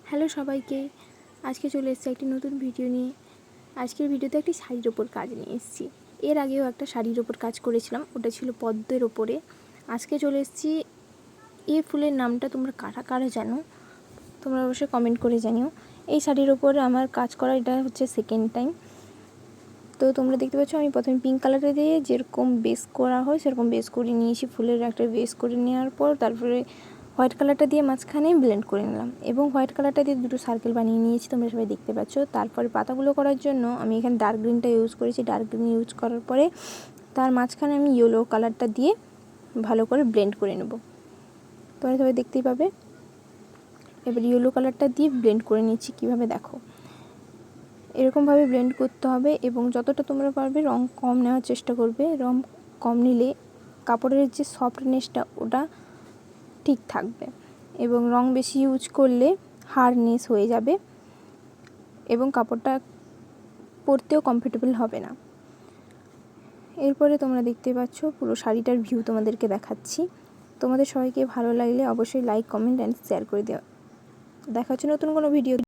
Hello সবাইকে, আজকে চলে এসেছি একটি নতুন ভিডিও নিয়ে। আজকের ভিডিওতে একটি শাড়ির ওপর কাজ নিয়ে এসেছি। এর আগেও একটা শাড়ির ওপর কাজ করেছিলাম, ওটা ছিল পদ্মের ওপরে। আজকে চলে এসেছি, এই ফুলের নামটা তোমরা কারা কারা জানো তোমরা অবশ্যই কমেন্ট করে জানিও। এই শাড়ির ওপরে আমার কাজ করা এটা হচ্ছে সেকেন্ড টাইম। তো তোমরা দেখতে পাচ্ছ আমি প্রথমে পিঙ্ক কালারে দিয়ে যেরকম বেস করা হয় সেরকম বেস করে নিয়েছি, ফুলের একটা বেস করে নেওয়ার পর তারপরে হোয়াইট কালারটা দিয়ে মাঝখানে ব্লেন্ড করে নিলাম এবং হোয়াইট কালারটা দিয়ে দুটো সার্কেল বানিয়ে নিয়েছি, তোমরা সবাই দেখতে পাচ্ছ। তারপরে পাতাগুলো করার জন্য আমি এখানে ডার্ক গ্রিনটা ইউজ করেছি। ডার্ক গ্রিন ইউজ করার পরে তার মাঝখানে আমি ইয়েলো কালারটা দিয়ে ভালো করে ব্লেন্ড করে নেব, তোমরা সবাই দেখতেই পাবে। এবার ইয়েলো কালারটা দিয়ে ব্লেন্ড করে নিচ্ছি, কীভাবে দেখো এরকমভাবে ব্লেন্ড করতে হবে এবং যতটা তোমরা পারবে রং কম নেওয়ার চেষ্টা করবে। রং কম নিলে কাপড়ের যে সফটনেসটা ওটা ঠিক থাকবে এবং রং বেশি ইউজ করলে হার্ডনেস হয়ে যাবে এবং কাপড়টা পরতেও কমফোর্টেবল হবে না। এরপরে তোমরা দেখতে পাচ্ছ পুরো শাড়িটার ভিউ তোমাদেরকে দেখাচ্ছি। তোমাদের সবাইকে ভালো লাগলে অবশ্যই লাইক, কমেন্ট অ্যান্ড শেয়ার করে দেওয়া। দেখা হচ্ছে নতুন কোনো ভিডিও।